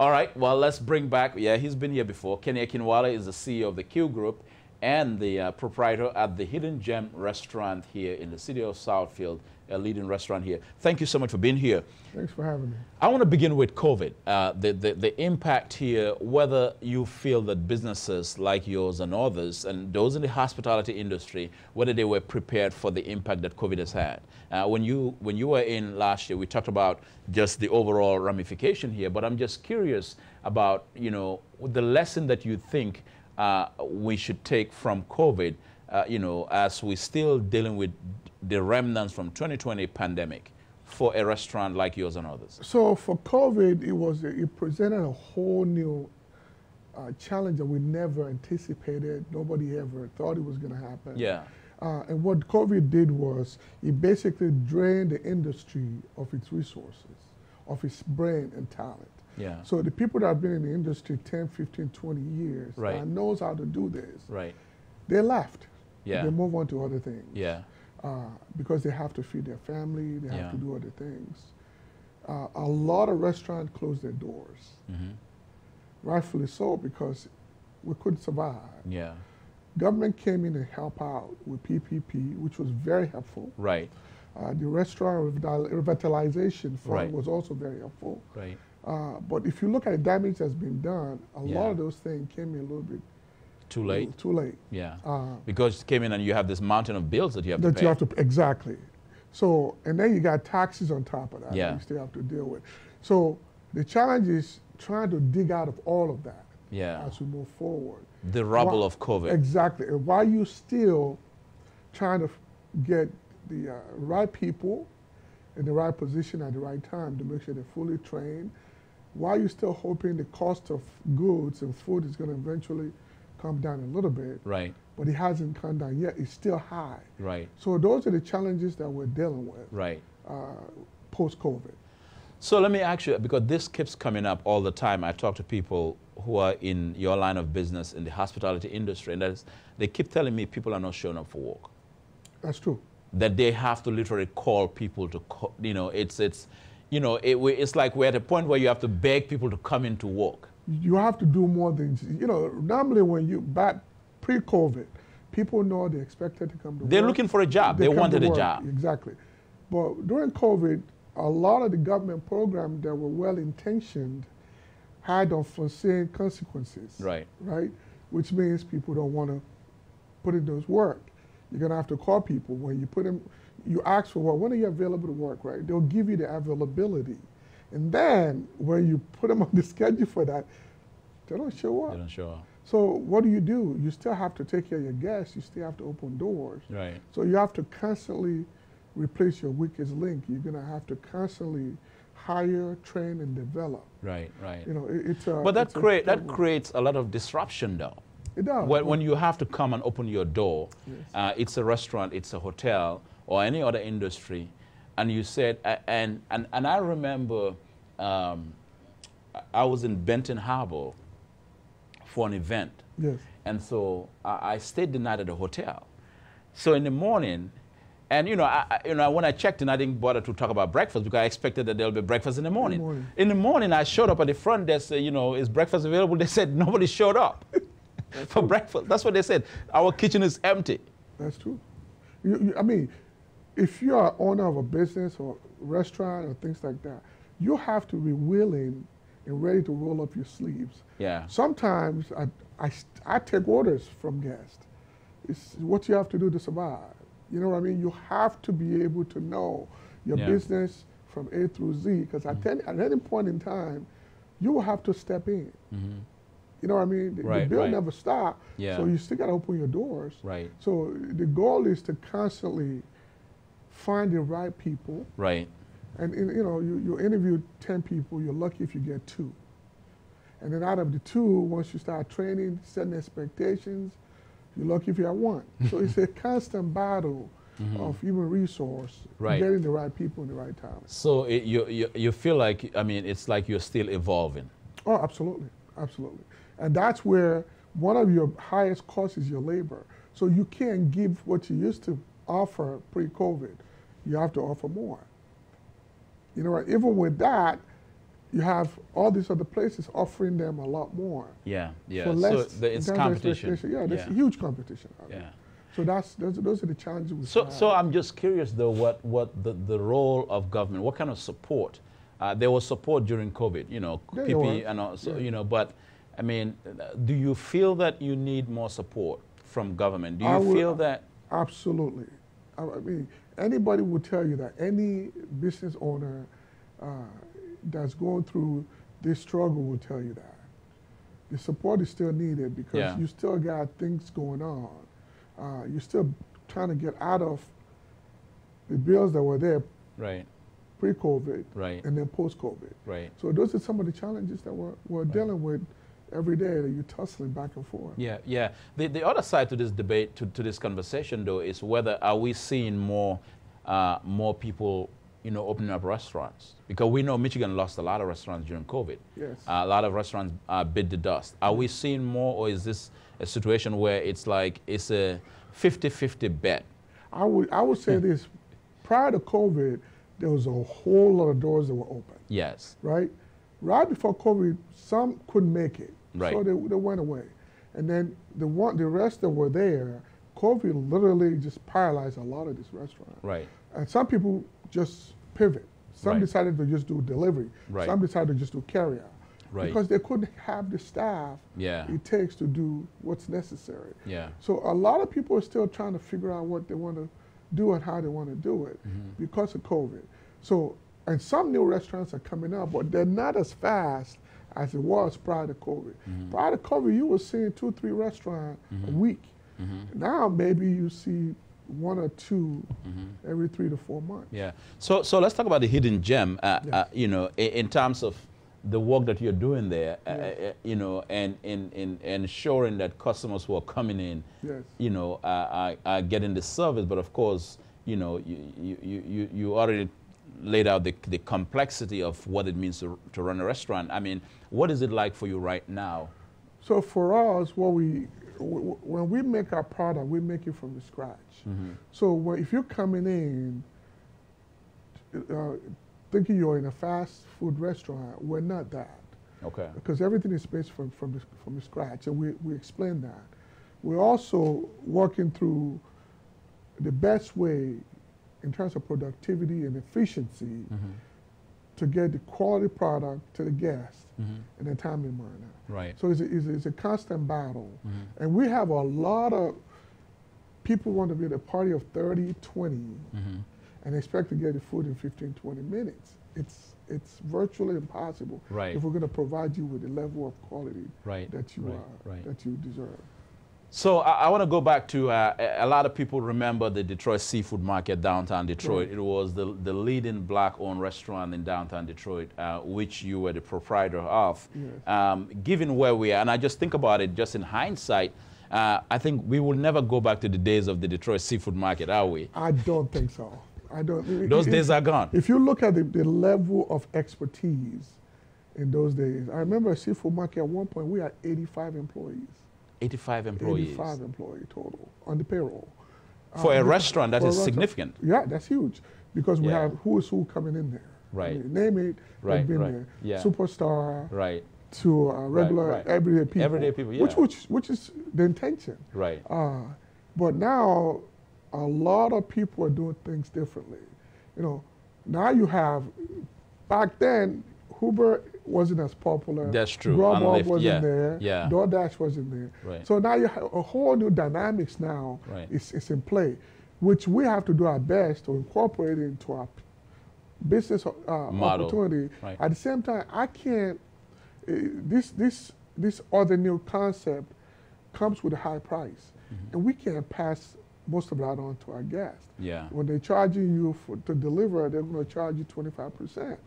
All right, well, let's bring back, yeah, he's been here before. Kenny Akinwale is the CEO of the Q Group and the proprietor at the Hidden Gem restaurant here in the city of Southfield, a leading restaurant here. Thank you so much for being here. Thanks for having me. I want to begin with COVID, the impact here, whether you feel that businesses like yours and others, and those in the hospitality industry, whether they were prepared for the impact that COVID has had. When you were in last year, we talked about just the overall ramification here, but I'm just curious about, you know, the lesson that you think we should take from COVID, you know, as we're still dealing with the remnants from 2020 pandemic for a restaurant like yours and others. So for COVID, it presented a whole new challenge that we never anticipated. Nobody ever thought it was going to happen. Yeah. And what COVID did was it basically drained the industry of its resources, of its brain and talent. Yeah. So the people that have been in the industry 10, 15, 20 years Right. that knows how to do this, Right. they left. Yeah. They move on to other things. Yeah. Because they have to feed their family, they Yeah. have to do other things. A lot of restaurants closed their doors. Mm-hmm. Rightfully so, because we couldn't survive. Yeah. Government came in and helped out with PPP, which was very helpful. Right. The restaurant revitalization fund Right. was also very helpful. Right. But if you look at the damage that's been done, a Yeah. lot of those things came in a little bit Too late. Too late. Yeah. Uh, Because you came in and you have this mountain of bills that you have to pay. Exactly. So, and then you got taxes on top of that Yeah. that you still have to deal with. So the challenge is trying to dig out of all of that Yeah. as we move forward. The rubble of COVID. Exactly. And while you still trying to get the right people in the right position at the right time to make sure they're fully trained, while you're still hoping the cost of goods and food is going to eventually come down a little bit, Right. but it hasn't come down yet. It's still high. Right. So those are the challenges that we're dealing with Right. post-COVID. So let me ask you, because this keeps coming up all the time. I talk to people who are in your line of business in the hospitality industry, and they keep telling me people are not showing up for work. That's true. That they have to literally call people to, you know, it's like we're at a point where you have to beg people to come into work. You have to do more than, you know, normally when you, back pre-COVID, people know they're expected to come to work. They're looking for a job. They wanted a job. Exactly. But during COVID, a lot of the government programs that were well-intentioned had unforeseen consequences. Right. Right? Which means people don't want to put in those work. You're going to have to call people. When you put them, you ask for, well, when are you available to work, right? They'll give you the availability. And then when you put them on the schedule for that, they don't show up. They don't show up. So what do? You still have to take care of your guests. You still have to open doors. Right. So you have to constantly replace your weakest link. You're going to have to constantly hire, train, and develop. Right. Right. You know, it's a. But that it's creates a lot of disruption, though. It does. When you have to come and open your door, Yes. it's a restaurant, it's a hotel, or any other industry, and you said, and I remember I was in Benton Harbor for an event. Yes. And so I stayed the night at the hotel. So in the morning, and you know, when I checked in, I didn't bother to talk about breakfast because I expected that there'll be breakfast in the morning. In the morning, I showed up at the front desk, you know, is breakfast available? They said nobody showed up for breakfast. That's what they said. Our kitchen is empty. That's true. I mean, if you are owner of a business or restaurant or things like that, you have to be willing and ready to roll up your sleeves. Yeah. Sometimes I take orders from guests. It's what you have to do to survive. You know what I mean? You have to be able to know your business from A through Z, because at any point in time, you will have to step in. Mm-hmm. You know what I mean? The bill never stops, so you still got to open your doors. Right. So the goal is to constantly find the right people. Right. And you know, you interview 10 people, you're lucky if you get 2. And then out of the 2, once you start training, setting expectations, you're lucky if you have 1. So it's a constant battle of human resource, getting the right people in the right time. So you feel like, I mean, it's like you're still evolving. Oh, absolutely, absolutely. And that's where one of your highest costs is your labor. So you can't give what you used to offer pre-COVID. You have to offer more. You know, even with that, you have all these other places offering them a lot more. Yeah, yeah. For less, So it's competition. Yeah, there's huge competition out there. So those are the challenges we have. So I'm just curious though, what the role of government, what kind of support? There was support during COVID, you know, PPE and also, you know, but I mean, do you feel that you need more support from government? Do you feel that? Absolutely. I mean, anybody would tell you that any business owner that's going through this struggle will tell you that. The support is still needed because you still got things going on. You're still trying to get out of the bills that were there pre-COVID and then post-COVID. So those are some of the challenges that we're dealing with every day, that you're tussling back and forth. Yeah, yeah. The other side to this debate, to this conversation though, is whether are we seeing more people, you know, opening up restaurants? Because we know Michigan lost a lot of restaurants during COVID. Yes. A lot of restaurants bit the dust. Are we seeing more, or is this a situation where it's like it's a 50-50 bet? I would say this: prior to COVID, there was a whole lot of doors that were open. Yes. Right before COVID, some couldn't make it, so they went away, and then the rest that were there, COVID literally just paralyzed a lot of these restaurants. Right. And some people just pivot. Some decided to just do delivery. Some decided to just do carry out. Because they couldn't have the staff it takes to do what's necessary. So a lot of people are still trying to figure out what they want to do and how they want to do it because of COVID. So, and some new restaurants are coming up, but they're not as fast as it was prior to COVID. Prior to COVID, you were seeing 2 or 3 restaurants a week. Now maybe you see 1 or 2 every 3 to 4 months. Yeah. So let's talk about the hidden gem. You know, in terms of the work that you're doing there, you know, and in ensuring that customers who are coming in, you know, are getting the service. But of course, you know, you already laid out the complexity of what it means to run a restaurant. I mean, what is it like for you right now? So for us, when we make our product, we make it from the scratch. So if you're coming in thinking you're in a fast food restaurant, we're not that. Okay. Because everything is based from the scratch, and we explain that. We're also working through the best way in terms of productivity and efficiency to get the quality product to the guest in a timely manner. So it's a constant battle. And we have a lot of people want to be at a party of 30, 20, and expect to get the food in 15, 20 minutes. It's virtually impossible if we're going to provide you with the level of quality that you deserve. So I want to go back to a lot of people remember the Detroit Seafood Market downtown Detroit. It was the leading black-owned restaurant in downtown Detroit, which you were the proprietor of. Given where we are, and I just think about it just in hindsight, I think we will never go back to the days of the Detroit Seafood Market, are we? I don't think so. I don't. Those days are gone. If you look at the level of expertise in those days, I remember a seafood market at one point, we had 85 employees. 85 employees. 85 employees total on the payroll. For a restaurant, that is significant. Yeah, that's huge because we have who is who coming in there. I mean, name it, they've been there. Superstar. To regular everyday people. Everyday people, which is the intention. But now, a lot of people are doing things differently. You know, now you have, back then, Uber wasn't as popular. That's true. Grubhub wasn't there. DoorDash wasn't there. So now you have a whole new dynamics now is in play, which we have to do our best to incorporate into our business opportunity. At the same time, I can't, this other new concept comes with a high price, and we can't pass most of that on to our guests. When they're charging you to deliver, they're going to charge you 25%.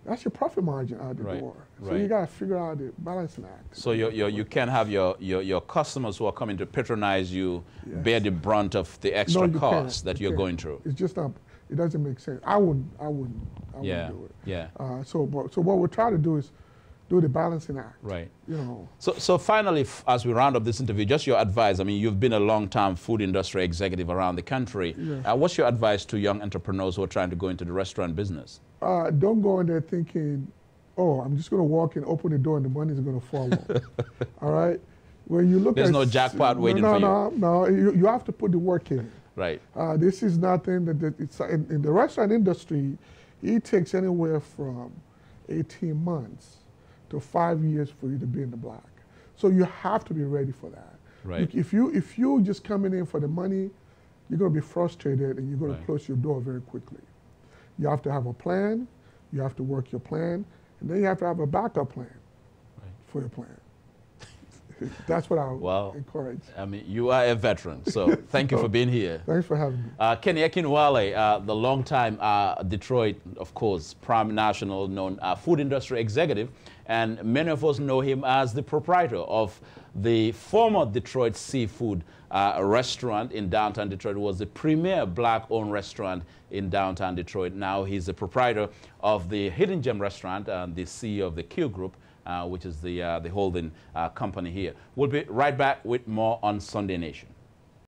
That's your profit margin out the door. So you got to figure out the balancing act. So you can't have your customers who are coming to patronize you bear the brunt of the extra cost that you're going through. It's just not. It doesn't make sense. I wouldn't do it. So what we're trying to do is do the balancing act. You know. So finally, as we round up this interview, just your advice. I mean, you've been a long-time food industry executive around the country. What's your advice to young entrepreneurs who are trying to go into the restaurant business? Don't go in there thinking oh, I'm just going to walk in, open the door, and the money is going to follow. All right? When you look There's at... no jackpot waiting for you. No. You have to put the work in. Right. This is nothing it's in the restaurant industry. It takes anywhere from 18 months to 5 years for you to be in the black. So you have to be ready for that. Right. If you just coming in for the money, you're going to be frustrated and you're going to close your door very quickly. You have to have a plan. You have to work your plan, and then you have to have a backup plan for your plan. That's what I would encourage. I mean, you are a veteran, so thank you for being here. Thanks for having me. Kenny Akinwale, the longtime Detroit, of course, prime national known food industry executive, and many of us know him as the proprietor of the former Detroit seafood restaurant in downtown Detroit. It was the premier black-owned restaurant in downtown Detroit. Now he's the proprietor of the Hidden Gem restaurant and the CEO of the Q Group, which is the holding company here. We'll be right back with more on Sunday Nation.